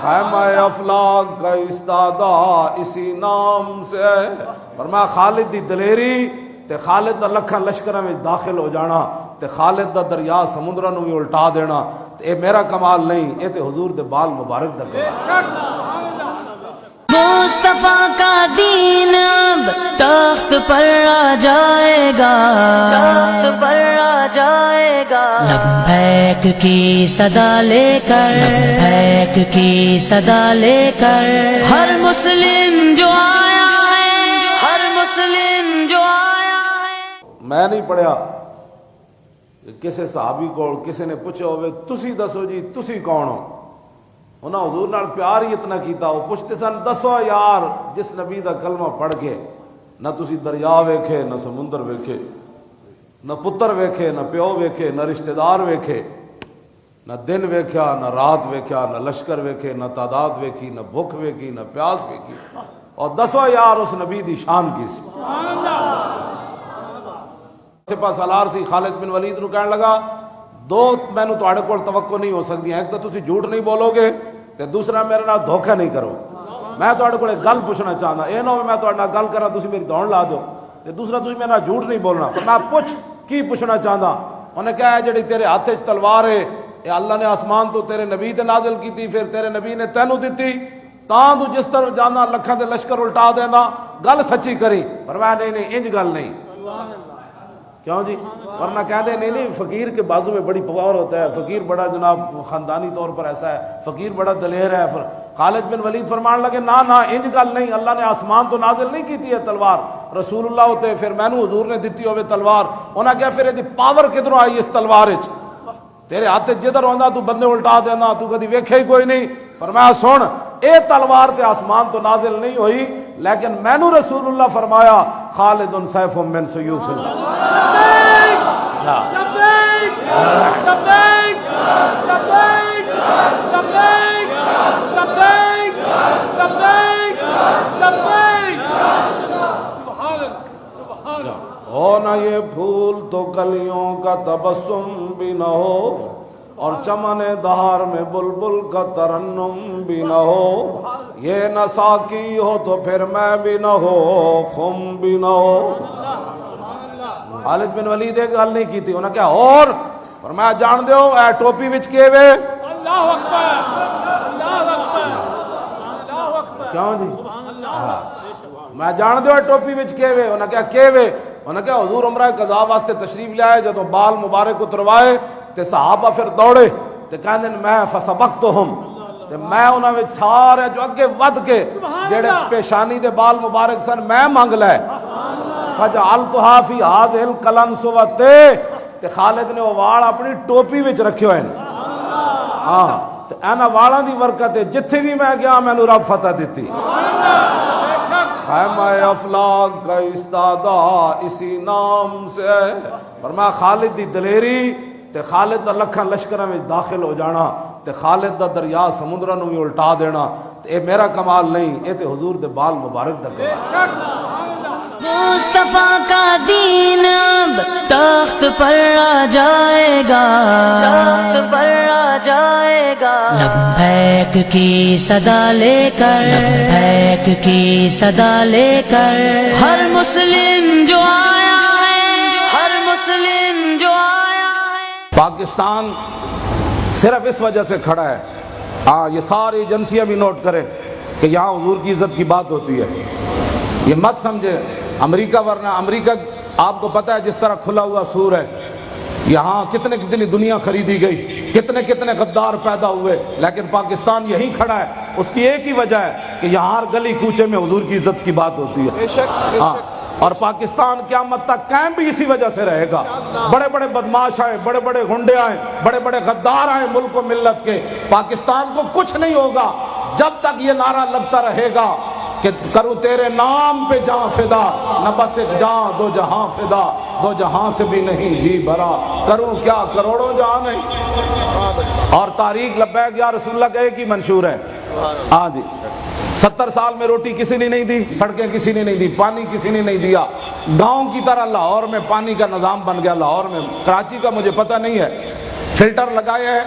خیمہ افلاک کا استادہ اسی نام سے فرمایا خالد دی دلیری تے خالد دا لکھاں لشکراں وچ داخل ہو جانا تے خالد دا دریا سمندراں نوں وی الٹا دینا تے اے میرا کمال نہیں اے تے حضور دے بال مبارک دا کمال مصطفیٰ کا دین اب تخت پر آ جائے گا تخت پر آ جائے گا لبیک کی صدا لے کر لبیک کی صدا لے کر ہر مسلم جو آیا ہے ہر مسلم جو آیا ہے میں نہیں پڑھیا کسی صحابی کو کسی نے پوچھا ہوئے تسی دسو جی تسی کون ہو انہاں حضور نال پیار ہی اتنا کیتا وہ پوچھتے سن دسو یار جس نبی دا کلمہ پڑھ کے نہ تسی دریا ویکھے نہ سمندر ویکھے نہ پتر ویکھے نہ پیو ویکھے نہ رشتہ دار ویکھے نہ دن ویکھیا نہ رات ویکھیا نہ لشکر ویکھے نہ تعداد ویکھی نہ بھوک ویکھی نہ پیاس ویکھی اور دسو یار اس نبی دی شان کی سی سپاہ سالار سی خالد بن ولید نو کہنے لگا دو مینوں تواڈے کول توقع نہیں ہو سکتی، ایک تو تسی جھوٹ نہیں بولو گے تے دوسرا میرے نال دھوکا نہیں کرو. میں تواڈے کول ایک گل پوچھنا چاہنا، اے نہ ہوے میں تواڈے نال گل کراں تسی میری دوڑ لا دو تے دوسرا تسی میرے نال جھوٹ نہیں بولنا. فرمایا پوچھ کی پوچھنا چاہندا؟ انہیں کہا ہے جڑی تیرے ہاتھ وچ تلوار ہے اے اللہ نے آسمان تو تیرے نبی تے نازل کیتی، پھر تیرے نبی نے تینوں دتی، تاں تو جس طرف جانا لکھاں دے لشکر الٹا دینا، گل سچی کری. فرمایا نہیں نہیں انج گل نہیں. کیوں جی؟ ورنہ کہہ دے نہیں فقیر کے بازو میں بڑی پاور ہوتا ہے، فقیر بڑا جناب خاندانی طور پر ایسا ہے، فقیر بڑا دلیر ہے. خالد بن ولید فرمان لگے نا نا انج گل نہیں، اللہ نے آسمان تو نازل نہیں کیتی ہے تلوار، رسول اللہ ہوتے پھر مینوں حضور نے دتی ہوئے تلوار. انہاں کہا پھر یہ پاور کدھروں آئی اس تلوار وچ؟ تیرے ہاتھ جدھر ہوندا تو بندے الٹا دینا، تو کدی ویکھیا ہی کوئی نہیں. فرمایا سن اے تلوار تے آسمان تو نازل نہیں ہوئی، لیکن مینوں رسول اللہ فرمایا خالد سیف من سیوف ہو نہ یہ پھول تو کلیوں کا تبسم بھی نہ ہو، اور چمن دہار میں بلبل کا ترنم بھی نہ ہو، یہ نہ ساقی ہو تو پھر میں بھی نہ ہو، خم بھی نہ ہو. خالد بن ولید ایک گل نہیں کی تھی، انہوں نے کہا اور فرمایا جان دیو اے ٹوپی وچ کیے وے. اللہ اکبر اللہ اکبر اللہ اکبر. کیوں جی؟ میں جان دیو اے ٹوپی وچ کیے وے. انہوں نے کہا کیے وے؟ انہوں نے کہا حضور عمرہ قضا واسطے تشریف لے آئے، جدوں بال مبارک اتروائے تے صحابہ پھر دوڑے تے کہندے میں فسبقتہم، تے میں انہاں وچ سارے جو اگے ود کے جڑے پیشانی دے بال مبارک سن میں منگ لے. فجعلتها فی هذه القلنسوۃ، تے خالد نے وہ وال اپنی ٹوپی وچ رکھے ہوئے ہیں. ہاں تے انہاں والاں دی برکت ہے جتھے بھی میں گیا مینوں رب فتح دتی. خیمہ افلاک کا استادا اسی نام سے. فرمایا خالد دی دلیری تے خالد دا لکھاں لشکراں وچ داخل ہو جانا تے خالد دا دریا سمندراں نوں وی الٹا دینا، تے اے میرا کمال نہیں، اے تے حضور دے بال مبارک دا کمال. مصطفیٰ کا دین اب تخت پر آ جائے گا، تخت پر آ جائے گا. لبیک کی صدا لے کر، لبیک کی صدا لے کر ہر مسلم جو آیا ہے، ہر مسلم جو آیا ہے. پاکستان صرف اس وجہ سے کھڑا ہے، ہاں یہ ساری ایجنسیاں بھی نوٹ کریں کہ یہاں حضور کی عزت کی بات ہوتی ہے. یہ مت سمجھے امریکہ، ورنہ امریکہ آپ کو پتہ ہے جس طرح کھلا ہوا سور ہے، یہاں کتنی دنیا خریدی گئی، کتنے غدار پیدا ہوئے، لیکن پاکستان یہی کھڑا ہے. اس کی ایک ہی وجہ ہے کہ یہاں ہر گلی کوچے میں حضور کی عزت کی بات ہوتی ہے. ہاں اور پاکستان قیامت تک قائم بھی اسی وجہ سے رہے گا. بڑے بڑے بدماش آئے، بڑے بڑے گنڈے آئے، بڑے بڑے غدار آئے ملک و ملت کے، پاکستان کو کچھ نہیں ہوگا جب تک یہ نعرہ لگتا رہے گا کہ کروں تیرے نام پہ جہاں فدا، نہ بس ایک جہاں دو جہاں فدا، دو جہاں سے بھی نہیں جی بھرا، کروں کیا کروڑوں جہاں نہیں. اور تاریخ لبیک یا رسول اللہ کہے کی منشور ہے. ہاں جی 70 سال میں روٹی کسی نے نہیں دی، سڑکیں کسی نے نہیں دی، پانی کسی نے نہیں دیا. گاؤں کی طرح لاہور میں پانی کا نظام بن گیا. لاہور میں، کراچی کا مجھے پتہ نہیں ہے، فلٹر لگائے ہیں،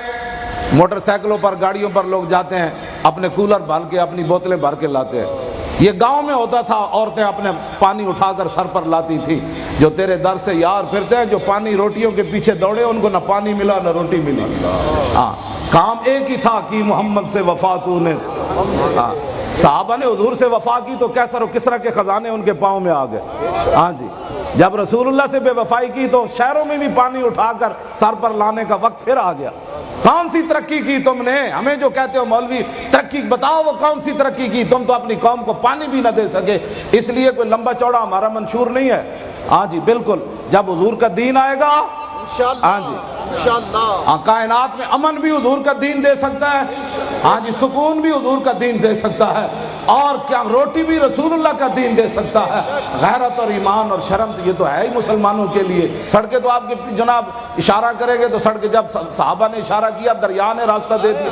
موٹر سائیکلوں پر گاڑیوں پر لوگ جاتے ہیں، اپنے کولر بھر کے اپنی بوتلیں بھر کے لاتے ہیں. یہ گاؤں میں ہوتا تھا، عورتیں اپنے پانی اٹھا کر سر پر لاتی تھی. جو تیرے در سے یار پھرتے ہیں، جو پانی روٹیوں کے پیچھے دوڑے، ان کو نہ پانی ملا نہ روٹی ملی. ہاں کام ایک ہی تھا کہ محمد سے وفا تو نے. ہاں صحابہ نے حضور سے وفا کی تو کیسر و کسرا کے خزانے ان کے پاؤں میں آ گئے. ہاں جی جب رسول اللہ سے بے وفائی کی تو شہروں میں بھی پانی اٹھا کر سر پر لانے کا وقت پھر آ گیا. کون سی ترقی کی تم نے؟ ہمیں جو کہتے ہو مولوی ترقی بتاؤ، وہ کون سی ترقی کی؟ تم تو اپنی قوم کو پانی بھی نہ دے سکے. اس لیے کوئی لمبا چوڑا ہمارا منشور نہیں ہے. ہاں جی بالکل، جب حضور کا دین آئے گا ہاں جی انشاءاللہ کائنات میں امن بھی حضور کا دین دے سکتا ہے. ہاں جی سکون بھی حضور کا دین دے سکتا ہے، اور کیا روٹی بھی رسول اللہ کا دین دے سکتا ہے. غیرت اور ایمان اور شرم یہ تو ہے ہی مسلمانوں کے لیے. سڑکیں تو آپ کے جناب اشارہ کریں گے تو سڑکیں، جب صحابہ نے اشارہ کیا دریا نے راستہ دے دیا،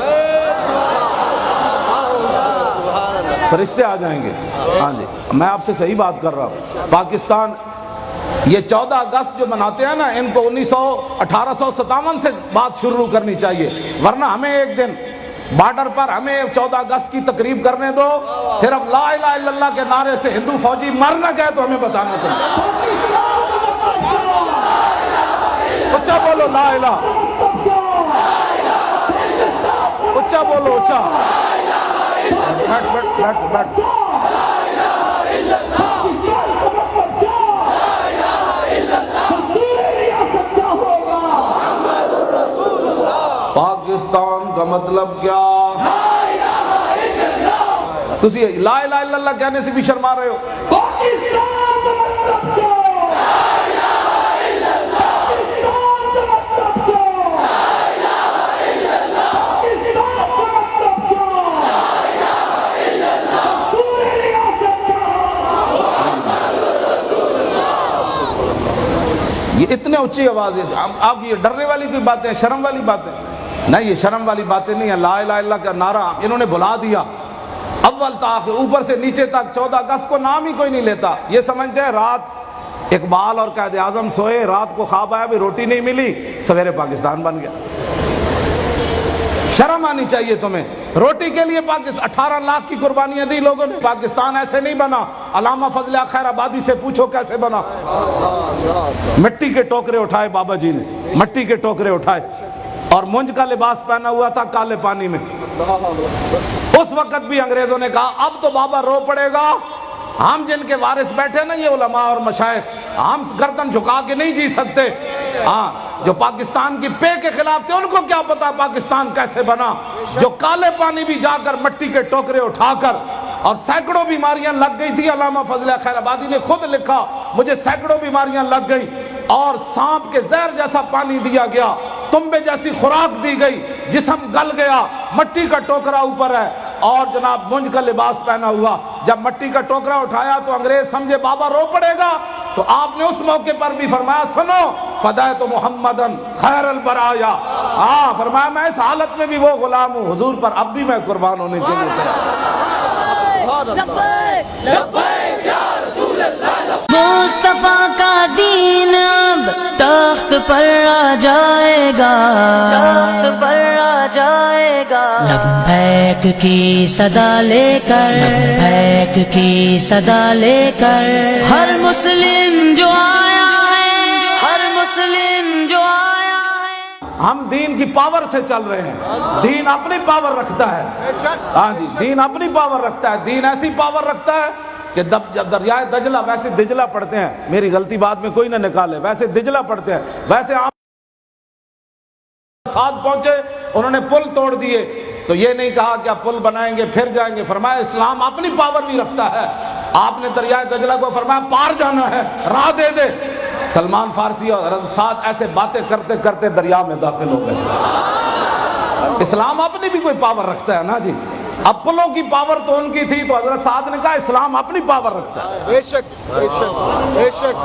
فرشتے آ جائیں گے. ہاں جی میں آپ سے صحیح بات کر رہا ہوں. پاکستان یہ 14 اگست جو مناتے ہیں نا، ان کو 1857 سے بات شروع کرنی چاہیے، ورنہ ہمیں ایک دن بارڈر پر ہمیں 14 اگست کی تقریب کرنے دو، صرف لا الہ الا اللہ کے نعرے سے ہندو فوجی مر نہ گئے تو ہمیں بتانا دو۔ اچھا بولو لا الہ، اچھا بولو، اچھا بیٹھ۔ پاکستان کا مطلب کیا؟ تسی لا الہ الا اللہ کہنے سے بھی شرما رہے ہو۔ پاکستان کا مطلب کیا؟ لا الہ الا اللہ۔ پاکستان کا مطلب کیا؟ لا الہ الا اللہ۔ پاکستان کا مطلب کیا؟ لا الہ الا اللہ۔ دستور ریاست کیا؟ محمد رسول اللہ۔ یہ اتنے اونچی آواز ہے، آپ یہ ڈرنے والی کوئی باتیں، شرم والی باتیں نہیں، یہ شرم والی باتیں نہیں ہے۔ لا الہ الا اللہ کا نعرہ انہوں نے بھلا دیا، اول تاخیر اوپر سے نیچے تک 14 اگست کو نام ہی کوئی نہیں لیتا۔ یہ سمجھتے ہیں رات اقبال اور قائد اعظم سوئے، رات کو خواب آیا بھی روٹی نہیں ملی، سویرے پاکستان بن گیا۔ شرم آنی چاہیے تمہیں، روٹی کے لیے 18 لاکھ کی قربانیاں دی لوگوں نے، پاکستان ایسے نہیں بنا۔ علامہ فضل خیر آبادی سے پوچھو کیسے بنا، مٹی کے ٹوکرے اٹھائے بابا جی نے، مٹی کے ٹوکرے اٹھائے، اور مونج کا لباس پہنا ہوا تھا کالے پانی میں۔ اس وقت بھی انگریزوں نے کہا اب تو بابا رو پڑے گا، ہم جن کے وارث بیٹھے نا یہ علماء اور مشائخ، ہم گردن جھکا کے نہیں جی سکتے۔ ہاں، جو پاکستان کی پے کے خلاف تھے ان کو کیا پتا پاکستان کیسے بنا، جو کالے پانی بھی جا کر مٹی کے ٹوکرے اٹھا کر، اور سینکڑوں بیماریاں لگ گئی تھی۔ علامہ فضل خیر آبادی نے خود لکھا مجھے سینکڑوں بیماریاں لگ گئی، اور سانپ کے زہر جیسا پانی دیا گیا، تنبے جیسی خوراک دی گئی، جسم گل گیا، مٹی کا ٹوکرا اوپر ہے اور جناب مونج کا لباس پہنا ہوا۔ جب مٹی کا ٹوکرا اٹھایا تو انگریز سمجھے بابا رو پڑے گا، تو آپ نے اس موقع پر بھی فرمایا سنو فدایت محمدن خیر البرایا، ہاں فرمایا میں اس حالت میں بھی وہ غلام ہوں حضور پر، اب بھی میں قربان ہونے کے لیے تیار۔ لبیک یا رسول اللہ۔ مصطفیٰ کا دین اب تخت پر آ جائے گا، تخت پر آ جائے گا، لبیک کی صدا لے کر، لبیک کی صدا لے کر، ہر مسلم جو آیا ہے، ہر مسلم جو آیا ہے۔ ہم دین کی پاور سے چل رہے ہیں، دین اپنی پاور رکھتا ہے، ہاں جی دین اپنی پاور رکھتا ہے، دین ایسی پاور رکھتا ہے کہ جب دریائے دجلہ، ویسے دجلہ پڑھتے ہیں، میری غلطی بات میں کوئی نہ نکالے، ویسے دجلہ پڑھتے ہیں، ویسے آپ ساتھ پہنچے انہوں نے پل توڑ دیے، تو یہ نہیں کہا کہ آپ پل بنائیں گے پھر جائیں گے، فرمایا اسلام اپنی پاور بھی رکھتا ہے۔ آپ نے دریائے دجلہ کو فرمایا پار جانا ہے، راہ دے دے، سلمان فارسی اور حضرت سعد ایسے باتیں کرتے کرتے دریا میں داخل ہو گئے۔ اسلام اپنی بھی کوئی پاور رکھتا ہے نا جی، اب پلوں کی پاور تو ان کی تھی، تو حضرت سعد نے کہا اسلام اپنی پاور رکھتا ہے۔ بے شک بے شک بے شک۔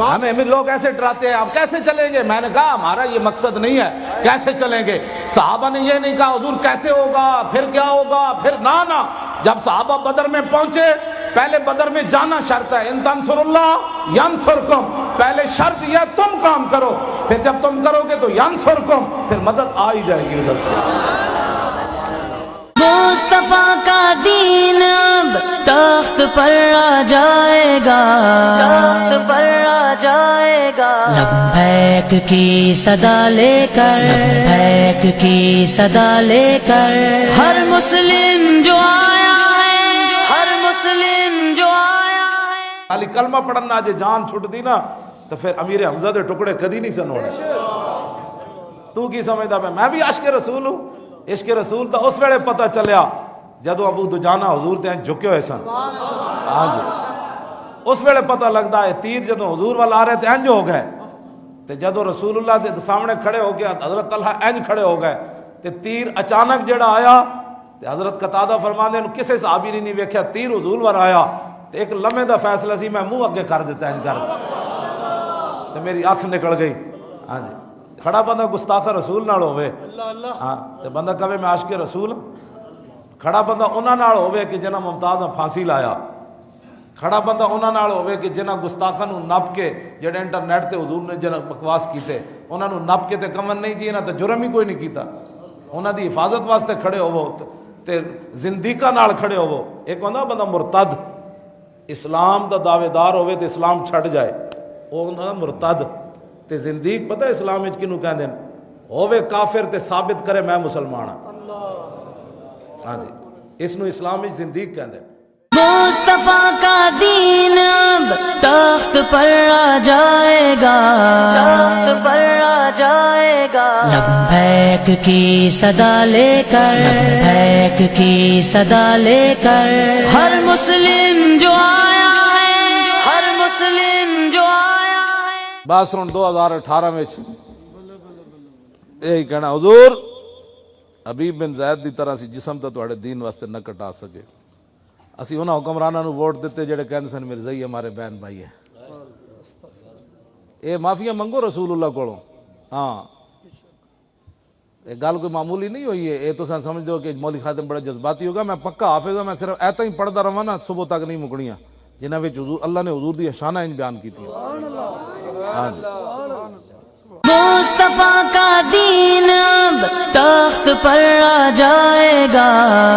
ہمیں بھی لوگ ایسے ڈراتے ہیں آپ کیسے چلیں گے، میں نے کہا ہمارا یہ مقصد نہیں ہے کیسے چلیں گے، صحابہ نے یہ نہیں کہا حضور کیسے ہوگا پھر کیا ہوگا پھر، نہ جب صحابہ بدر میں پہنچے پہلے بدر میں جانا شرط ہے، ان تنصر اللہ ینصرکم، پہلے شرط یہ تم کام کرو، پھر جب تم کرو گے تو ینصرکم، پھر مدد آ ہی جائے گی ادھر سے۔ مصطفیٰ کا دین اب تخت پر آ جائے گا، تخت پر آ جائے گا، لبیک کی صدا لے کر، لبیک کی صدا لے کر، ہر مسلم جو آیا ہے، ہر مسلم جو آیا ہے۔ خالی کلمہ پڑھنا جے جان چھٹ دی نا تو پھر امیر حمزہ دے ٹکڑے کدی نہیں سنوڑے۔ تو کی سمجھدا میں بھی عاشق رسول ہوں، عشق رسول تا اس ویلے پتہ چلیا جدو ابو دجانہ حضور تے جھکے ہوئے سن، ہاں جی اس ویلے پتہ لگتا ہے تیر جدو حضور والا آ رہے تھے انج ہو گئے، تے جدو رسول اللہ دے سامنے کھڑے ہو گیا حضرت طلحہ انج کھڑے ہو گئے، تے تیر اچانک جڑا آیا تے حضرت قتادہ فرماندے نے کسے صحابی نے نہیں ویکھیا، تیر حضور ور آیا تے ایک لمحے دا فیصلہ سی میں منہ اگے کر دیتا انج کر تے میری اکھ نکل گئی۔ ہاں جی کھڑا بندہ گستاخ رسول نال ہوئے، ہاں تے بندہ کہے میں عاشق رسول، کھڑا بندہ انہاں نال ہوئے کہ جنہاں ممتاز نے پھانسی لایا، کھڑا بندہ انہاں نال ہوے کہ جنہاں گستاخاں نو نپ کے جڑے انٹرنیٹ تے حضور نے جنہاں بکواس کیتے انہاں نو نپ کے تے کمن نہیں جی، انہاں تے جرم ہی کوئی نہیں کیتا، انہاں دی حفاظت واسطے کھڑے ہوو تے زندیقاں نال کھڑے ہوو۔ ایک ہوندا بندہ مرتد اسلام دا دعوے دار ہوے تے اسلام چھڈ جائے، او ہوندا مرتد۔ تے زندیق پتہ اسلام وچ کینوں کہندے نے؟ ہوے کافر تے ثابت کرے میں مسلمان ہاں۔ ہاں جی، اس نو اسلام وچ زندیق کہندے نے۔ مصطفیٰ کا دین اب تخت پر آ جائے گا، تخت پر آ جائے گا، لبیک کی صدا لے کر، لبیک کی صدا لے کر، ہر مسلم جو آیا ہے، ہر مسلم جو آیا ہے۔ بس ہن 2018 وچ یہی کہنا حضور حبیب بن زید دی طرح سی جسم تے تواڈے دین واسطے نہ کٹا سکے، اسی انہاں حکمراناں نو ووٹ دیتے جڑے کہندے سن مرزائی ہمارے بہن بھائی ہے، اے معافیاں منگو رسول اللہ کولوں۔ ہاں یہ گل کوئی معمولی نہیں ہوئی ہے، یہ تو سمجھ دو کہ مولوی خادم بڑا جذباتی ہوگا، میں پکا حافظ ہوں، میں صرف ایتا ہی پڑھدا رہواں نا صبح تک نہیں مکڑیاں جنہاں وچ حضور اللہ نے حضور دی شانہ انج بیان کیتی۔ ہاں جی، مصطفیٰ کا دین اب تخت پر آ جائے گا،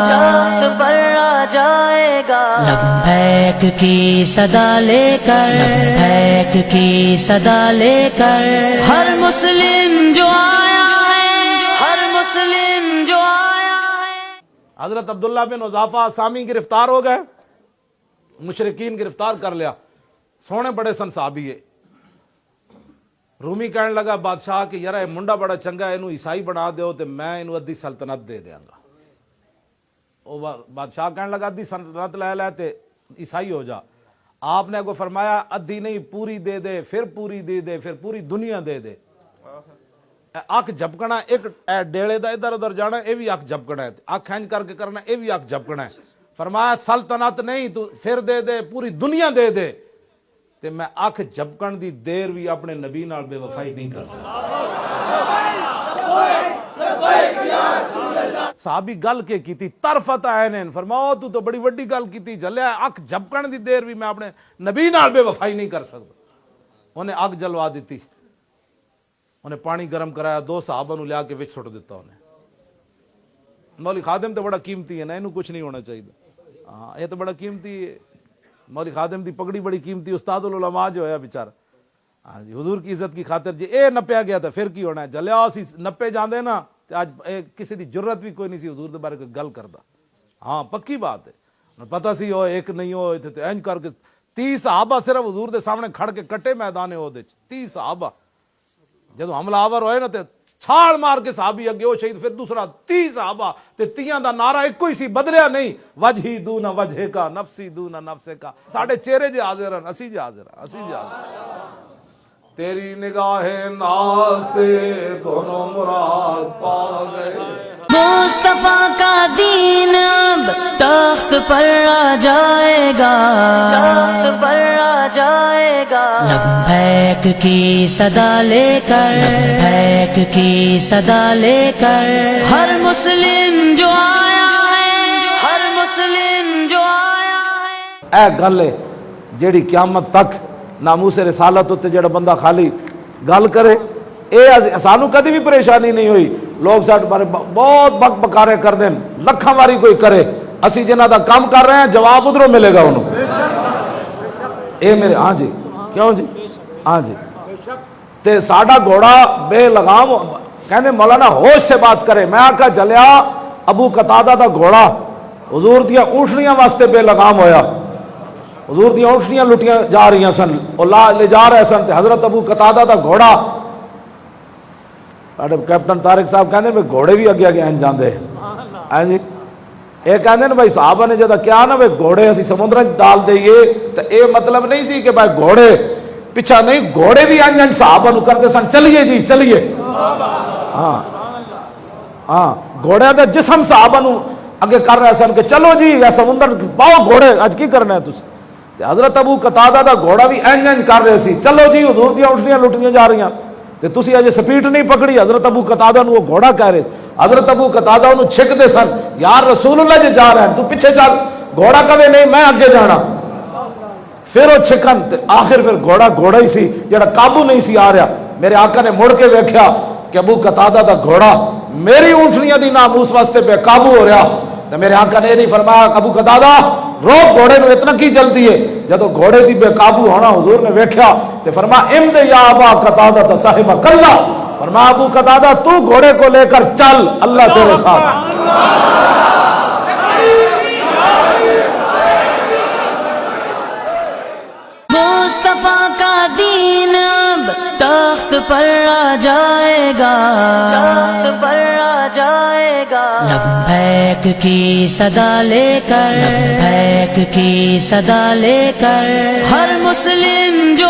تخت پر آ جائے گا، لبیک کی صدا لے کر، لبیک کی صدا لے کر، ہر مسلم جو آیا ہے، ہر مسلم جو آیا ہے۔ حضرت عبداللہ بن حذافہ سامی گرفتار ہو گئے، مشرکین گرفتار کر لیا، سونے بڑے سن صحابی ہے۔ رومی کہنے لگا بادشاہ کہ یار یہ منڈا بڑا چنگا ہے، اینو عیسائی بنا دیو تے میں اینو ادھی سلطنت دے دیاں گا۔ وہ بادشاہ کہنے لگا ادھی سلطنت لے لے تے عیسائی ہو جا۔ آپ نے کو فرمایا ادھی نہیں پوری دے دے، پھر پوری دے دے، پھر پوری دنیا دے دے۔ اکھ جھپکنا ایک ڈیڑے دا ادھر ادھر جانا اے بھی اکھ جھپکنا ہے، اکھ ہنج کر کے کرنا اے بھی اکھ جھپکنا ہے۔ فرمایا سلطنت نہیں تو پھر دے دے، پوری دنیا دے دے، تے میں اکھ جھپکن دی دیر بھی اپنے نبی نال بے وفائی نہیں کر سکتا۔ صحابی گل کے کیتی طرفت عینین، فرماؤ تو بڑی وڈی گل کیتی جلیا، اکھ جھپکن دی دیر بھی میں اپنے نبی نال بے وفائی نہیں کر سکتا۔ انہیں اگ جلوا دیتی، انہیں پانی گرم کرایا، دو صحابہ نو لیا کے وچ سٹ دیتا انہیں۔ مولوی خادم تو بڑا قیمتی ہے نا، انہوں کچھ نہیں ہونا چاہیے۔ ہاں یہ تو بڑا قیمتی ہے، مولوی خادم دی پگڑی بڑی قیمتی، استاد العلماء جو ہے بیچارہ، ہاں جی حضور کی عزت کی خاطر جی اے نپیا گیا تھا پھر کی ہونا ہے، جلیا اسی نپے جاندے نا تے اج کسی دی جرت بھی کوئی نہیں سی حضور دے بارے کوئی گل کردا۔ ہاں پکی بات ہے، پتہ سی او ایک نہیں ہو تے انج کر کے 30 صحابہ صرف حضور دے سامنے کھڑ کے کٹے میدان احد وچ، 30 صحابہ جدوں حملہ آور ہوئے نا تے چھال مار کے صحابی اگے وہ شہید، پھر دوسرا 30 صحابہ تے 30 دا نعرہ ایکو ہی سی، بدلیا نہیں، وجہی دون وجہ کا نفسی دون نفس کا، ساڈے چہرے جے حاضر ہیں، اسی جے حاضر ہیں، اسی جے حاضر۔ تیری نگاہ ناز سے دونوں مراد پا گئے۔ مصطفیٰ کا دین اب تخت پر آ جائے گا، تخت پر آ جائے گا، لبیک کی صدا لے کر، لبیک کی صدا لے کر، ہر مسلم جو آیا ہے، ہر مسلم جو آیا ہے۔ اے گل ہے جیڑی قیامت تک ناموس رسالت ہوتے جڑا بندہ خالی گل کرے، اے سانو کدی بھی پریشانی نہیں ہوئی، لوگ ساڈے بارے بہت بک بکارے کر دیں، لکھاں واری کوئی کرے، اسی جنہاں دا کام کر رہے ہیں جواب ادھروں ملے گا انہوں۔ اے میرے ہاں جی کیوں جی ہاں جی تے ساڈا گھوڑا بے لگام کہندے مولانا ہوش سے بات کرے، میں آکھا جلیا ابو قتادہ دا گھوڑا حضور دیاں اونٹنیاں واسطے بے لگام ہویا، حضور دیاں اونٹنیاں لٹیاں جا رہی سن، وہ لے جا رہے سن تے حضرت ابو قتادہ دا گھوڑا، کیپٹن طارق صاحب کہندے میں گھوڑے بھی اگے اگے ہیں جاندے ہیں جی، یہ کہندے بھائی صحابہ نے جدا کیا نا بھائی گھوڑے اسی سمندر ڈال دئیے، تو اے مطلب نہیں سی کہ بھائی گھوڑے پیچھا نہیں، گھوڑے بھی انج انج صحابہ نو کرتے سن چلیے جی چلیے، ہاں ہاں گھوڑے دا جسم صحابہ نو اگے کر رہے سن کہ چلو جی یا سمندر پاؤ گھوڑے اج کی کرنا ہے تسی۔ حضرت ابو قتادہ دا گھوڑا بھی انج انج کر رہے سی، چلو جی حضور دیاں اونٹنیاں لٹیاں جا رہی ہیں، تے تسی اجے سپیڈ نہیں پکڑی، حضرت ابو قتادہ نو وہ گھوڑا کہہ رہے، حضرت ابو قتادہ انہوں چھک دے سن، یار رسول اللہ جے جا رہے ہیں تو پیچھے چل، گھوڑا کہے نہیں میں اگے جانا، پھر وہ چکن آخر پھر گھوڑا ہی سی جڑا قابو نہیں سی آ رہا. میرے آقا نے مڑ کے ویکھیا کہ ابو قتادہ دا گھوڑا میری اونٹنیاں دی ناموس واسطے بے قابو ہو رہا. تو میرے آقا نے نہیں فرمایا ابو قتادہ روک گھوڑے نو اتنا کی جلدی ہے. جدو گھوڑے دی بے قابو ہونا حضور نے ویکھیا تے فرمایا امد یا ابا قتادہ تا صاحب کلا. فرمایا ابو قتادہ تو گھوڑے کو لے کر چل اللہ تیرے ساتھ. مصطفیٰ کا دین اب تخت پر آ جائے گا, تخت پر آ جائے گا. لبیک کی صدا لے کر, لبیک کی صدا لے کر ہر مسلم جو